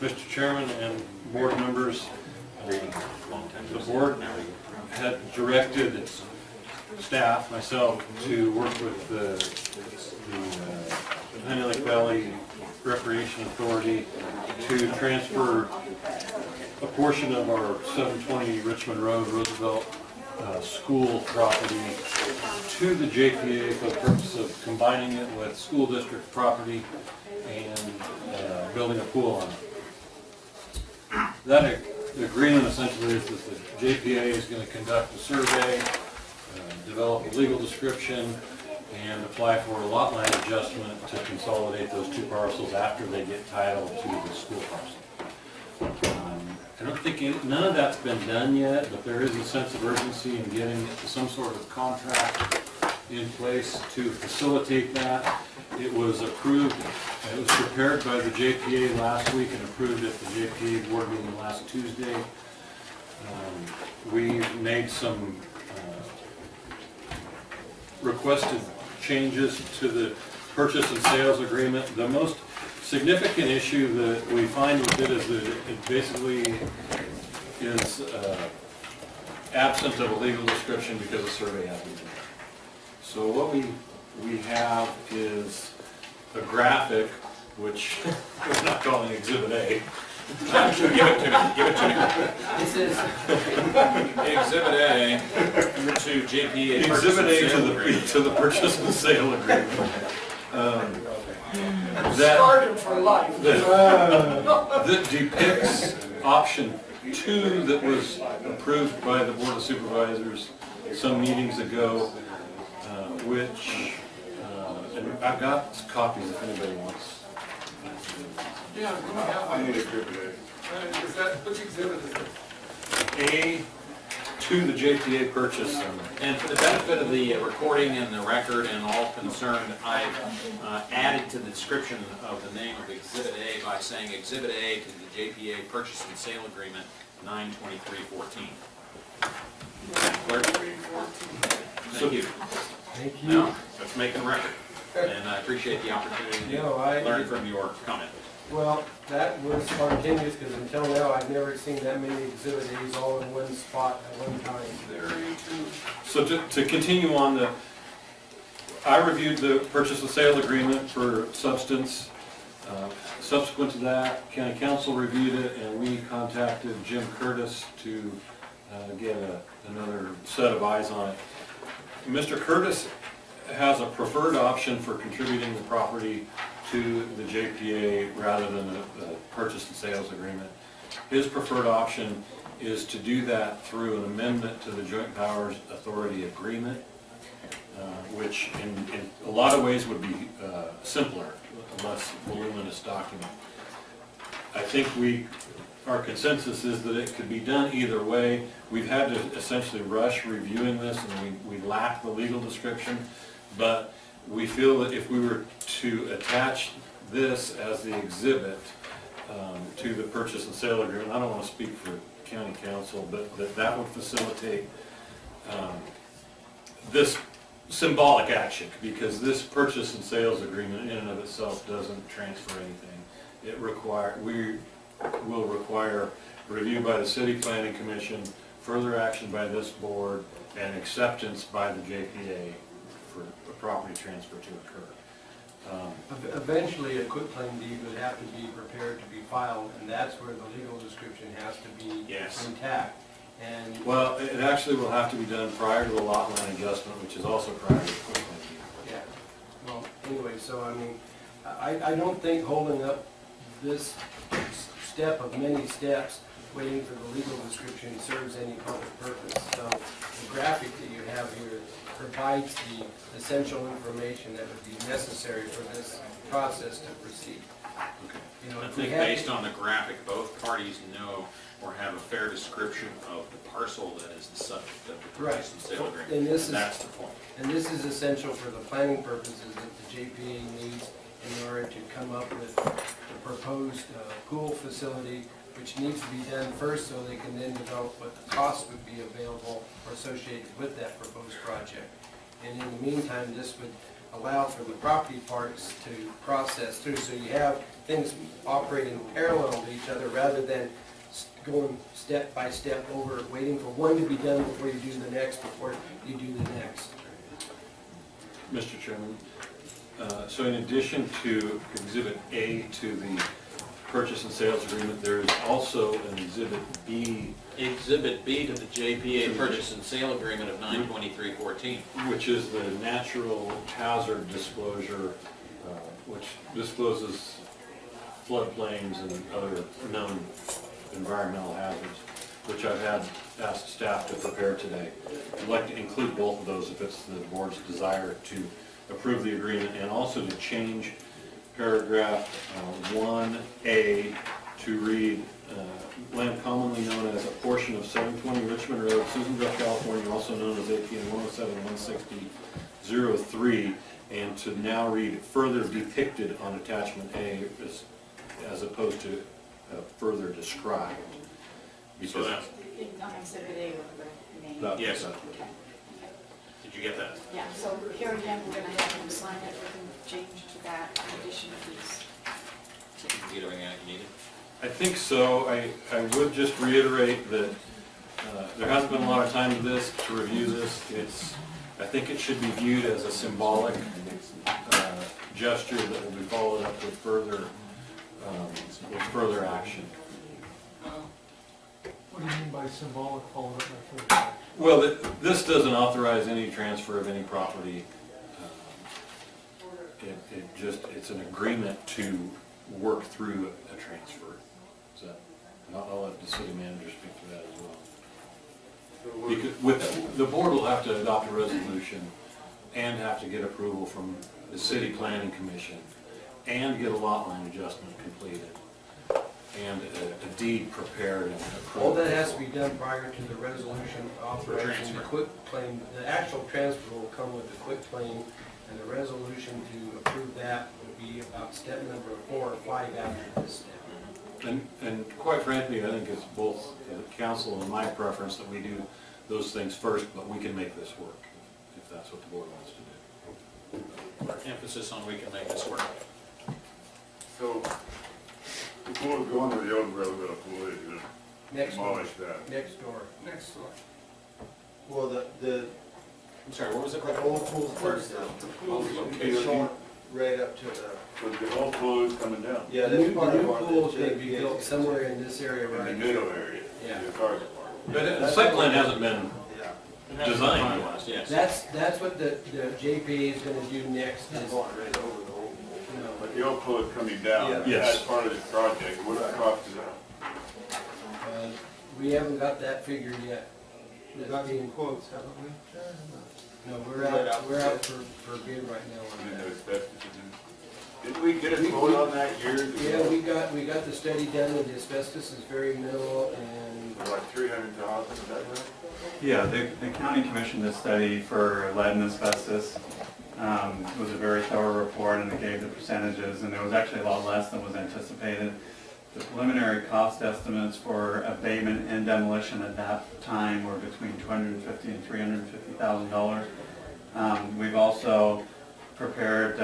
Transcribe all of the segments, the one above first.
Mr. Chairman and board members, the board had directed staff, myself, to work with the Honey Lake Valley Recreation Authority to transfer a portion of our 720 Richmond Road Roosevelt school property to the JPA for the purpose of combining it with school district property and building a pool on it. That agreement essentially is that the JPA is going to conduct a survey, develop a legal description, and apply for a lot line adjustment to consolidate those two parcels after they get title to the school parcel. I don't think none of that's been done yet, but there is a sense of urgency in getting some sort of contract in place to facilitate that. It was approved, it was prepared by the JPA last week and approved at the JPA board meeting last Tuesday. We made some requested changes to the purchase and sales agreement. The most significant issue that we find with it is that it basically is absent of a legal description because a survey hasn't been done. So what we have is a graphic, which we're not calling Exhibit A. Give it to me. This is Exhibit A to JPA. Exhibit A to the purchase and sale agreement. started for life. That depicts option 2 that was approved by the Board of Supervisors some meetings ago, which, and I've got copies if anybody wants. Yeah, I need exhibit A. is that, which exhibit is it? A to the JPA purchase. And for the benefit of the recording and the record and all concerned, I've added to the description of the name of Exhibit A by saying Exhibit A to the JPA Purchase and Sale Agreement 9/23/14. Clerk? Thank you. Thank Now, let's make a record. And I appreciate the opportunity to learn from your comment. Well, that was spontaneous, because until now, I've never seen that many exhibit A's all in one spot at one time. Very true. So to continue on, I reviewed the purchase and sale agreement for substance. Subsequent to that, County Council reviewed it, and we contacted Jim Curtis to get another set of eyes on it. Mr. Curtis has a preferred option for contributing the property to the JPA rather than a purchase and sales agreement. His preferred option is to do that through an amendment to the Joint Powers Authority Agreement, which in a lot of ways would be simpler, a less voluminous document. I think our consensus is that it could be done either way. We've had to essentially rush reviewing this, and we lack the legal description, but we feel that if we were to attach this as the exhibit to the purchase and sale agreement, I don't want to speak for county council, but that would facilitate this symbolic action, because this purchase and sales agreement in and of itself doesn't transfer anything. We will require review by the City Planning Commission, further action by this board, and acceptance by the JPA for a property transfer to occur. Eventually, a quitclaim deed would have to be prepared to be filed, and that's where the legal description has to be intact. And well, it actually will have to be done prior to the lot line adjustment, which is also prior to the quitclaim deed. yeah, well, anyway, so I mean, I don't think holding up this step of many steps, waiting for the legal description, serves any public purpose. So the graphic that you have here provides the essential information that would be necessary for this process to proceed. You know, I if we think had- based on the graphic, both parties know or have a fair description of the parcel that is the subject of the purchase and sale agreement. And this is- that's the point. And this is essential for the planning purposes that the JPA needs in order to come up with the proposed pool facility, which needs to be done first so they can then develop what the cost would be available or associated with that proposed project. And in the meantime, this would allow for the property parts to process through. So you have things operating parallel to each other rather than going step by step over, waiting for one to be done before you do the next, before you do the next. Mr. Chairman, so in addition to Exhibit A to the purchase and sales agreement, there is also an Exhibit B, Exhibit B to the JPA purchase and sale agreement of 9/23/14. which is the natural hazard disclosure, which discloses floodplains and other known environmental hazards, which I've asked staff to prepare today. I'd like to include both of those if it's the board's desire to approve the agreement, and also to change paragraph 1A to read, land commonly known as a portion of 720 Richmond Road, Susanville, California, also known as APN 107-160-03, and to now read further depicted on attachment A as opposed to further described. So that, On Exhibit A with the name. yes, Okay. did you get that? Yeah, so here again, we're gonna have them sign it with a change to that in addition to these. Did you get everything that you needed? I think so. I would just reiterate that there hasn't been a lot of time to review this. I think it should be viewed as a symbolic gesture that will be followed up with further action. What do you mean by symbolic followed up by further action? Well, this doesn't authorize any transfer of any property. It's an agreement to work through a transfer. So, and I'll let the city manager speak to that as well. Because the board will have to adopt a resolution and have to get approval from the city planning commission and get a lot line adjustment completed and a deed prepared and approved. All that has to be done prior to the resolution authorizing the Transfer. quit claim. The actual transfer will come with the quit claim, and the resolution to approve that would be about step number 4 or 5 after this step. And quite frankly, I think it's both the council and my preference that we do those things first, but we can make this work if that's what the board wants to do. Emphasis on we can make this work. So, before we go on to the old railroad, we'll Next door, demolish that. next door. Next slide. Well, the I'm sorry, what was it? old pool first, the pool is showing right up to the, So the whole pool is coming down, yeah, The that's new part of pool is our. going to be built somewhere in this area in the right middle here. area, Yeah. the cars park. But the site plan hasn't been Yeah. designed. Yes. That's what the JPA is going to do next. Is, Going right over the whole. you know, But the old pool is coming down, Yeah. Yes. as part of this project, what's the cost of that? we haven't got that figure yet. We've got some quotes, haven't we? No, we're out for bid right now on And that. the asbestos in it. Didn't we get a quote on that years ago? Yeah, we got the study done, and the asbestos is very minimal, and For like 300,000, is that right? Yeah, the county commissioned this study for lead and asbestos. It was a very thorough report, and it gave the percentages, and it was actually a lot less than was anticipated. The preliminary cost estimates for abatement and demolition at that time were between $250,000 and $350,000. We've also prepared,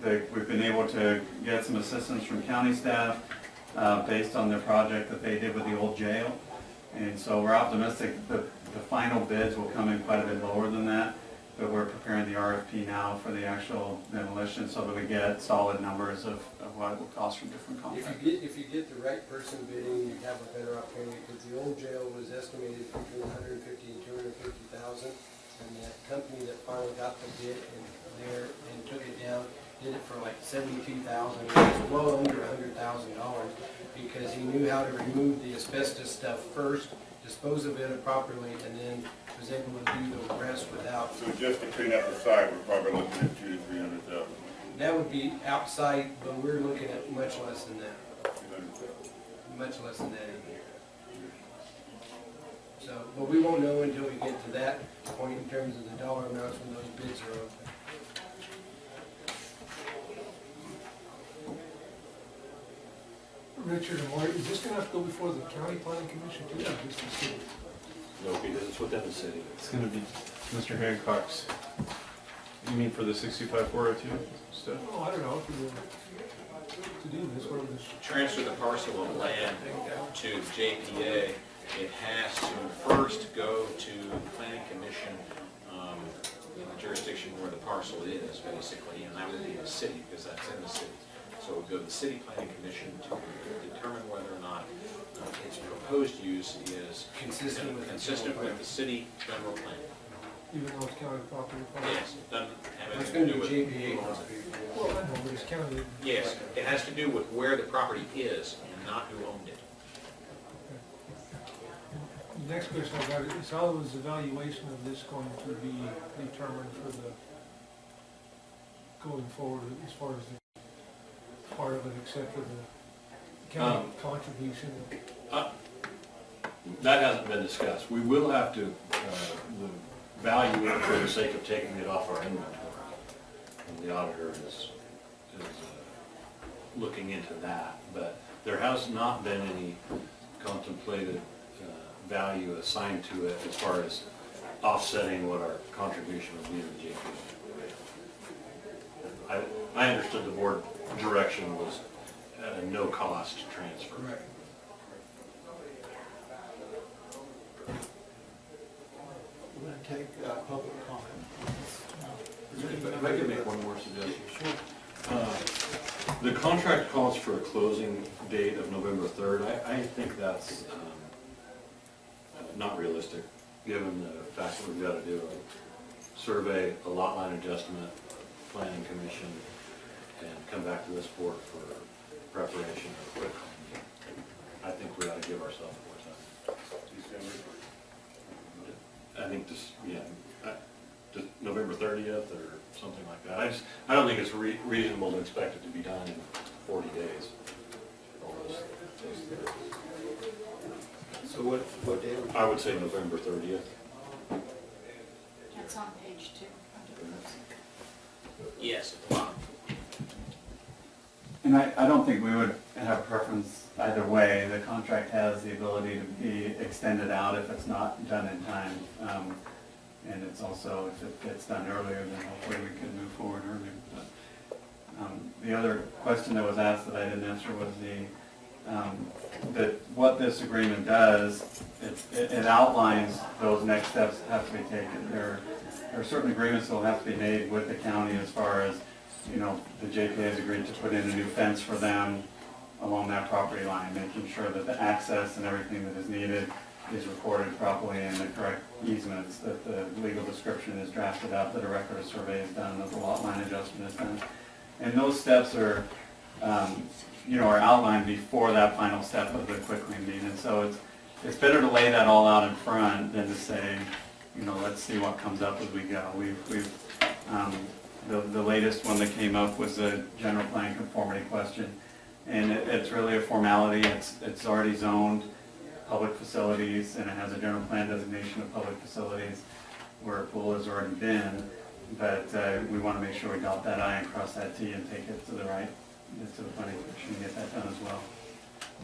we've been able to get some assistance from county staff based on their project that they did with the old jail. And so we're optimistic that the final bids will come in quite a bit lower than that, but we're preparing the RFP now for the actual demolition so that we get solid numbers of what it will cost from different contractors. if you get the right person bidding, you have a better opportunity, because the old jail was estimated between 150 and 250,000, and that company that finally got the bid and took it down, did it for like 72,000, it was well under $100,000, because he knew how to remove the asbestos stuff first, dispose of it properly, and then was able to do the rest without. So just to clean up the site, we're probably looking at 200,000 to 300,000. That would be outside, but we're looking at much less than that, 200,000. much less than that in here. So, but we won't know until we get to that point in terms of the dollar amounts when those bids are open. Richard and Marty, is this gonna have to go before the county planning commission too, or just the city? No, because it's within the city. It's gonna be Mr. Hancock's, you mean for the 65402 stuff? Oh, I don't know, if you to do this, whatever this. Transfer the parcel of land to JPA, it has to first go to the planning commission in the jurisdiction where the parcel is, basically, and that would be the city, because that's in the city. So it would go to the city planning commission to determine whether or not its proposed use is consistent with the city general plan. Even though it's county property. Yes, it doesn't have It's anything going to to do be with. JPA. Well, I know, but it's county. Yes, it has to do with where the property is and not who owned it. The next question I got is how is the valuation of this going to be determined for the, going forward as far as the part of it except for the county contribution? That hasn't been discussed. We will have to value it for the sake of taking it off our inventory. And the auditor is looking into that, but there has not been any contemplated value assigned to it as far as offsetting what our contribution would be to the JP. I understood the board direction was at a no-cost transfer. Correct. We're gonna take public comment. If I could make one more suggestion. The contract calls for a closing date of November 3rd. I think that's not realistic, given the fact that we've got to do a survey, a lot line adjustment, planning commission, and come back to this board for preparation of a quick. I think we ought to give ourselves more time. I think this, November 30th or something like that. I don't think it's reasonable to expect it to be done in 40 days. So what day? I would say November 30th. That's on page 2. Yes, at the bottom. And I don't think we would have a preference either way. The contract has the ability to be extended out if it's not done in time. And it's also, if it gets done earlier, then hopefully we can move forward earlier. But, the other question that was asked that I didn't answer was that what this agreement does, it outlines those next steps that have to be taken. There are certain agreements that will have to be made with the county as far as, the JPA has agreed to put in a new fence for them along that property line, making sure that the access and everything that is needed is recorded properly in the correct easements, that the legal description is drafted up, that a record of survey is done, that the lot line adjustment is done. And those steps are, are outlined before that final step of the quick-claim deed. And so it's better to lay that all out in front than to say, let's see what comes up as we go. The latest one that came up was a general plan conformity question. And it's really a formality. It's already zoned public facilities, and it has a general plan designation of public facilities where a pool has already been. But we want to make sure we dot that I and cross that T and take it to the planning commission and get that done as well.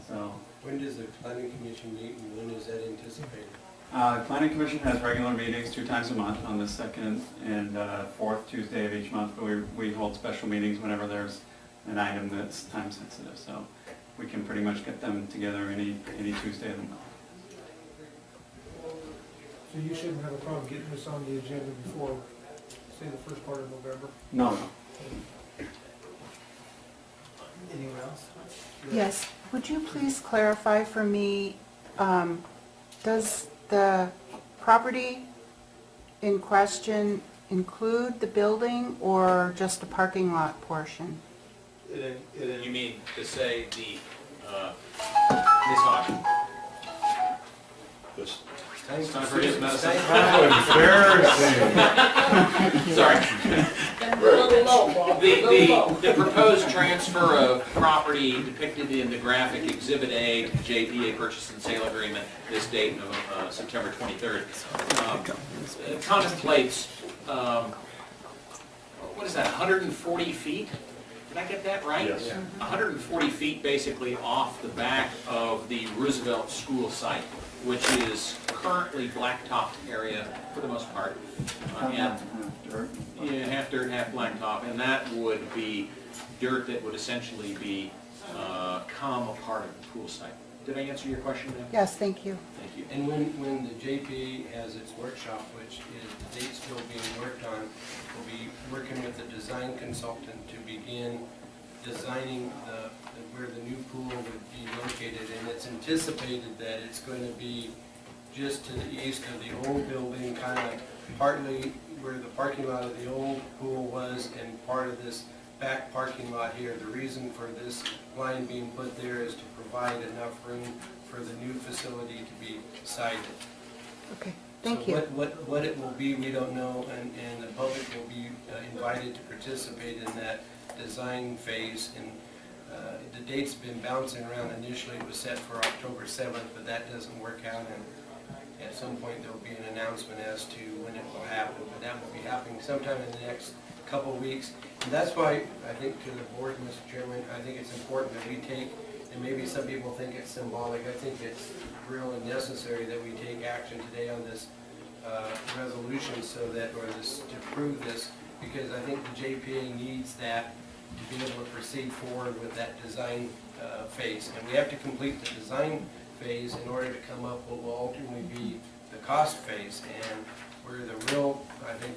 So. When does the planning commission meet and when is that anticipated? The planning commission has regular meetings 2 times a month on the second and fourth Tuesday of each month, but we hold special meetings whenever there's an item that's time sensitive. So we can pretty much get them together any Tuesday of the month. So you shouldn't have a problem getting this on the agenda before, say, the first part of November? No. Anyone else? Yes, would you please clarify for me, does the property in question include the building or just a parking lot portion? You mean to say this auction? This, It's time for his medicine. Sorry. The proposed transfer of property depicted in the graphic Exhibit A to JPA purchase and sale agreement, this date of September 23rd, contemplates, what is that, 140 feet? Did I get that right? Yes. 140 feet basically off the back of the Roosevelt School site, which is currently blacktop area for the most part. And Dirt. yeah, half dirt, half blacktop, and that would be dirt that would essentially be become a part of the pool site. Did I answer your question, ma'am? Yes, thank you. Thank you. And when the JPA has its workshop, which is the date still being worked on, we'll be working with the design consultant to begin designing where the new pool would be located. And it's anticipated that it's going to be just to the east of the old building, kind of partly where the parking lot of the old pool was and part of this back parking lot here. The reason for this line being put there is to provide enough room for the new facility to be sited. Okay, thank So you. what it will be, we don't know, and the public will be invited to participate in that design phase. And the date's been bouncing around. Initially, it was set for October 7th, but that doesn't work out, and at some point, there'll be an announcement as to when it will happen, but that will be happening sometime in the next couple of weeks. And that's why I think to the board, Mr. Chairman, I think it's important that we take, and maybe some people think it's symbolic, I think it's real and necessary that we take action today on this resolution so that, or this, to prove this, because I think the JPA needs that to be able to proceed forward with that design phase. And we have to complete the design phase in order to come up what will ultimately be the cost phase. And where the real, I think,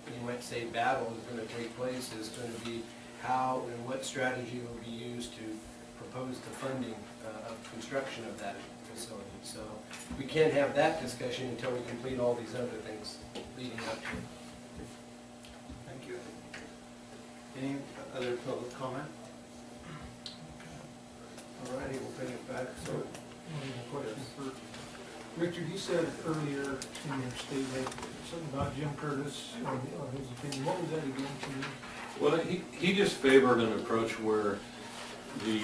you might say battle is going to take place is going to be how and what strategy will be used to propose the funding of construction of that facility. So we can't have that discussion until we complete all these other things leading up to it. Thank you. Any other public comment? All righty, we'll bring it back. So, One more question for Richard. You said earlier in your statement something about Jim Curtis on his opinion. What was that again to you? Well, he just favored an approach where the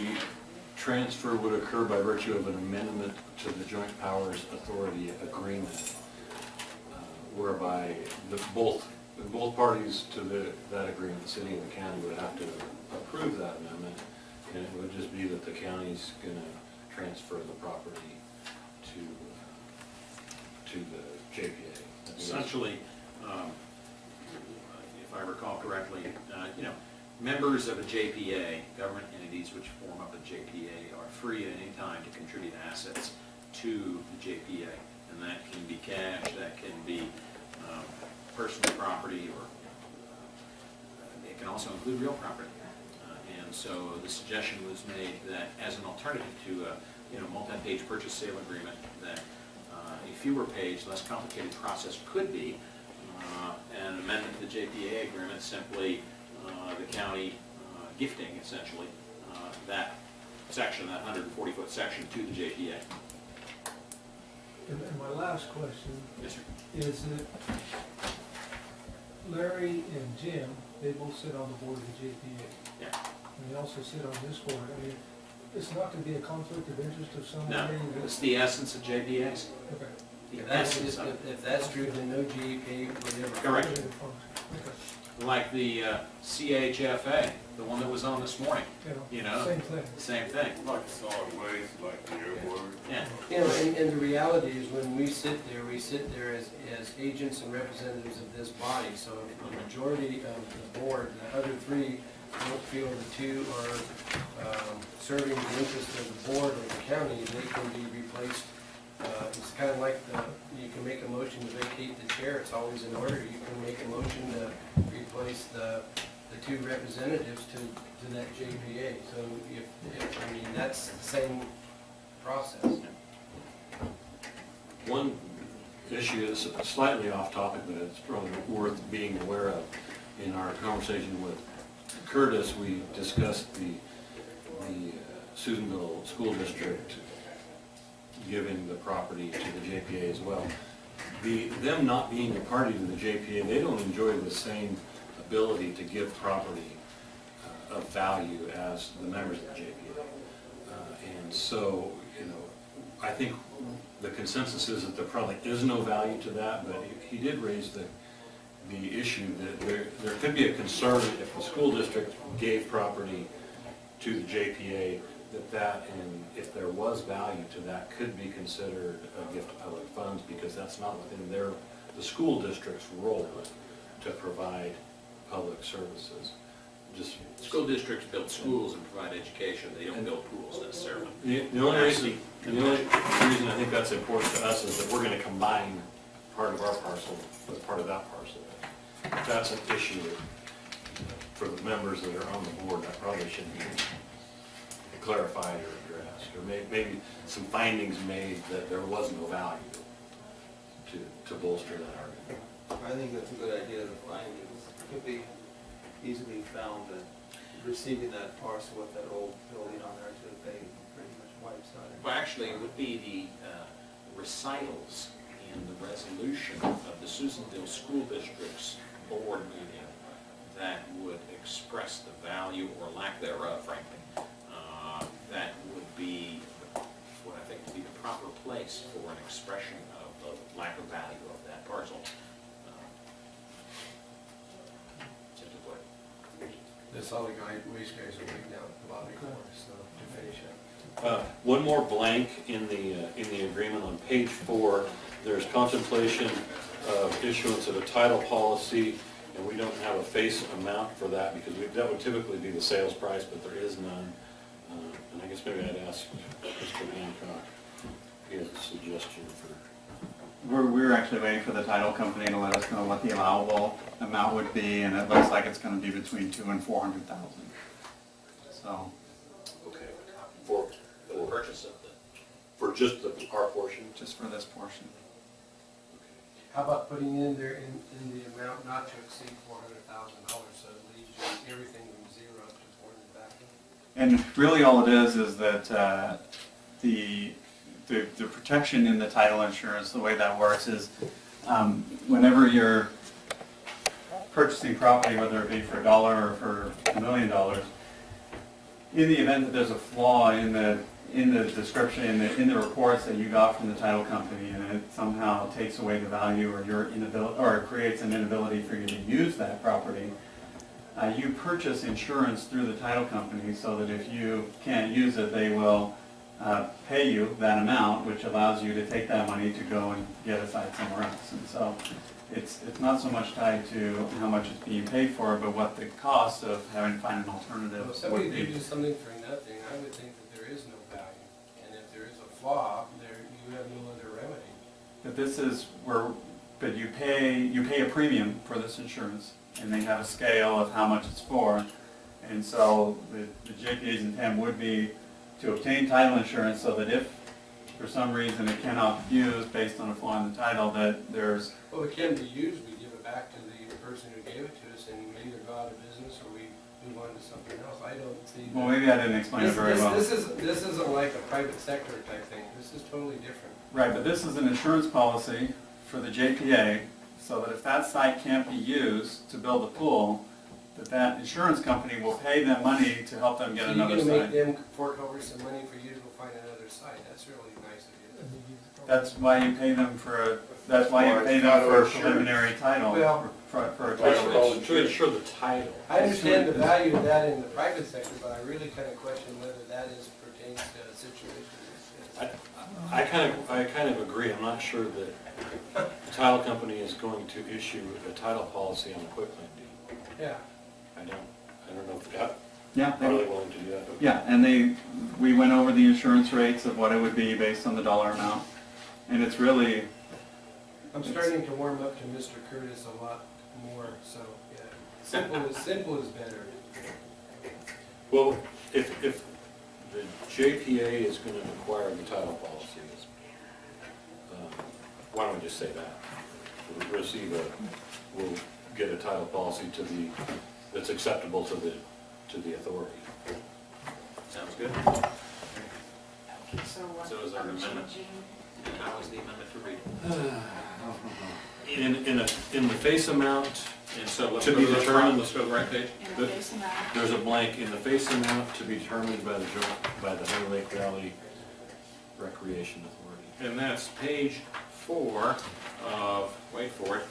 transfer would occur by virtue of an amendment to the Joint Powers Authority Agreement, whereby both parties to that agreement, the city and the county, would have to approve that amendment, and it would just be that the county's going to transfer the property to the JPA. Essentially, if I recall correctly, members of a JPA, government entities which form up a JPA, are free at any time to contribute assets to the JPA. And that can be cash, that can be personal property, or it can also include real property. And so the suggestion was made that as an alternative to a multi-page purchase sale agreement, that a fewer page, less complicated process could be an amendment to the JPA agreement, simply the county gifting essentially that section, that 140-foot section, to the JPA. And my last question Yes, sir. is that Larry and Jim, they both sit on the board of the JPA. Yeah. And they also sit on this board. I mean, it's not going to be a conflict of interest of No, somebody it's that's... the essence of JPAs. Okay. The essence of it. If that's true, then no JPA would ever. Correct. Okay. Like the CHFA, the one that was on this morning, you know? Same thing. Same thing. Like solid waste, like the airport. Yeah. And the reality is when we sit there as agents and representatives of this body. So if the majority of the board, the other three, don't feel the two are serving the interest of the board or the county, they can be replaced. It's kind of like you can make a motion to vacate the chair, it's always in order. You can make a motion to replace the two representatives to that JPA. So I mean, that's the same process. One issue is slightly off topic, but it's probably worth being aware of. In our conversation with Curtis, we discussed the Susanville School District giving the property to the JPA as well. Them not being a party to the JPA, they don't enjoy the same ability to give property of value as the members of the JPA. And so, I think the consensus is that there probably is no value to that, but he did raise the issue that there could be a concern if the school district gave property to the JPA, and if there was value to that, could be considered a gift of public funds, because that's not within the school district's role to provide public services. just, School districts build schools and provide education, they don't build pools necessarily. the only reason I think that's important to us is that we're gonna combine part of our parcel with part of that parcel. If that's an issue for the members that are on the board, that probably should be clarified or addressed, or maybe some findings made that there was no value to bolster that argument. I think that's a good idea, the findings could be easily found, and receiving that parcel with that old building on there to the bay pretty much wipes out it. Well, actually, it would be the recitals in the resolution of the Susanville School District's board meeting that would express the value or lack thereof, frankly. That would be what I think would be the proper place for an expression of the lack of value of that parcel. Simply put. The solid waste guys are waiting down at the lobby for us, so to finish up. One more blank in the agreement on page 4, there's contemplation of issuance of a title policy, and we don't have a face amount for that because that would typically be the sales price, but there is none. And I guess maybe I'd ask Mr. Hancock if he has a suggestion for. We're actually waiting for the title company to let us know what the allowable amount would be, and it looks like it's gonna be between $200,000 and $400,000. So, Okay. For The purchase of the, for just our portion? just for this portion. How about putting in there in the amount not to exceed $400,000, so it leaves you everything from zero to 400 back in? And really all it is that the protection in the title insurance, the way that works is whenever you're purchasing property, whether it be for $1 or for $1 million, in the event that there's a flaw in the description, in the reports that you got from the title company, and it somehow takes away the value or your inability, or it creates an inability for you to use that property, you purchase insurance through the title company so that if you can't use it, they will pay you that amount, which allows you to take that money to go and get a site somewhere else. And so it's not so much tied to how much it's being paid for, but what the cost of having to find an alternative Well, if would somebody be. gives you something for nothing, I would think that there is no value. And if there is a flaw, you have no other remedy. But this is where, but you pay a premium for this insurance, and they have a scale of how much it's for. And so the JPA's intent would be to obtain title insurance so that if for some reason it cannot be used based on a flaw in the title, that there's, Well, it can be used, we give it back to the person who gave it to us, and we either go out of business or we move on to something else. I don't see. well, maybe I didn't explain it very well. This isn't like a private sector type thing. This is totally different. Right, but this is an insurance policy for the JPA, so that if that site can't be used to build a pool, that insurance company will pay them money to help them get another So you're gonna site. make them fork over some money for you to go find another site. That's really nice of you. That's why you pay them for a preliminary title, Well- for a Well, title. it's to ensure the title. I understand the value of that in the private sector, but I really kind of question whether that pertains to a situation like this. I kind of agree. I'm not sure that the title company is going to issue a title policy on a quitclaim deed. Yeah. I don't know if that, Yeah, are they willing to do that? yeah, and we went over the insurance rates of what it would be based on the dollar amount, and it's really, I'm starting to warm up to Mr. Curtis a lot more, so, yeah. Simple is better. Well, if the JPA is going to require the title policy, why don't we just say that? We'll get a title policy that's acceptable to the authority. sounds good. So is there an amendment? And how is the amendment to read? In the face amount, And so let's To go be to the determined. let's go to the right page. And the face amount. there's a blank in the face amount to be determined by the Honey Lake Valley Recreation Authority. And that's page 4 of, wait for it.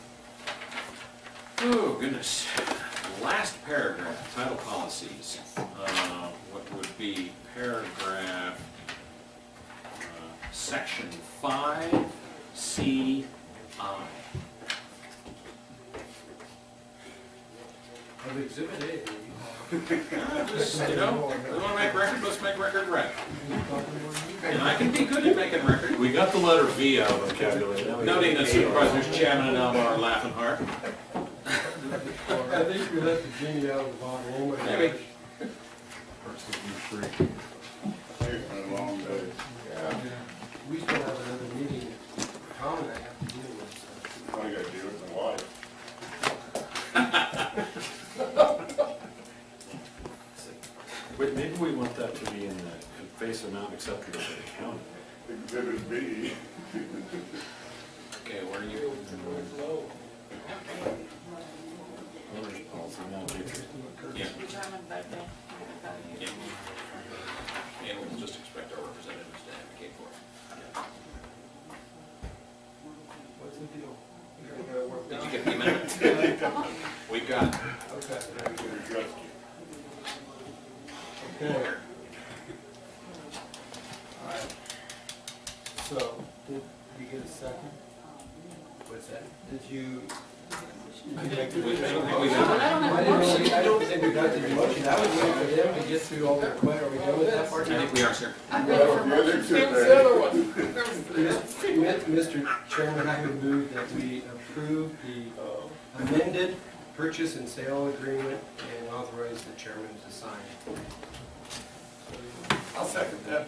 Oh, goodness. Last paragraph, title policies. What would be paragraph, section 5CI. Of Exhibit A, Just, you know, we wanna make record, let's make record right. And I can be good at making record. We got the letter V out of vocabulary. Now we got Noting that A. Supervisors Chapman and Alba are laughing hard. I think we let the genie out of the bottle anyway. Maybe. It's been a long day. We still have another meeting, Tom and I have to deal with, so. I gotta deal with my wife. Wait, maybe we want that to be in the face amount acceptable to the county. Exhibit B. Okay, where are you? Owner's policy, now J3. Yeah, Determined by the, yeah. And we'll just expect our representatives to advocate for it. What's the deal? You gotta work Did down. you get the amendment? We've got it. Okay. Okay. All right. So, did you get a second? What's that? Did you? I don't think we got it. I don't think we got the motion. I was waiting for them to get through all their questions. Are we done with that part? I think we are, sir. I'm ready for Yeah, motion. they sit there. Mr. Chairman, I would move that we approve the amended purchase and sale agreement and authorize the chairman to sign. I'll second that.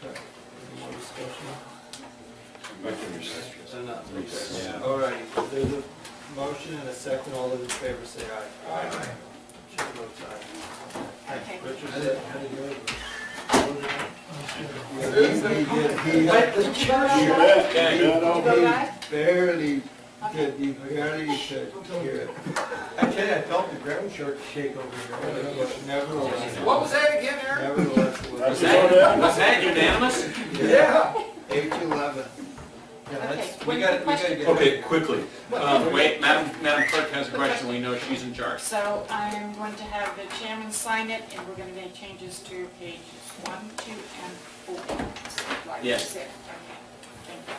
Okay. Any more discussion? Enough. Okay. All right, there's a motion and a second, all those in favor say aye. Aye. Chair votes aye. Okay. Richard How said. He let the Did you vote You aye? bet. Okay. You bet, Did you I'll vote be- aye? Barely Okay. could, you barely could hear it. I tell you, I felt the ground shake over here. Nevertheless. What was that again, Aaron? Nevertheless, it Was was that unanimous? Yeah. 8-11. Yeah, Okay, that's, when we the gotta question- get. Okay, quickly. Wait, Madam Clerk has a question, we know she's in charge. So I'm going to have the chairman sign it, and we're gonna make changes to pages 1, 2, and 4. Like Yes. I said. Okay. Thank you.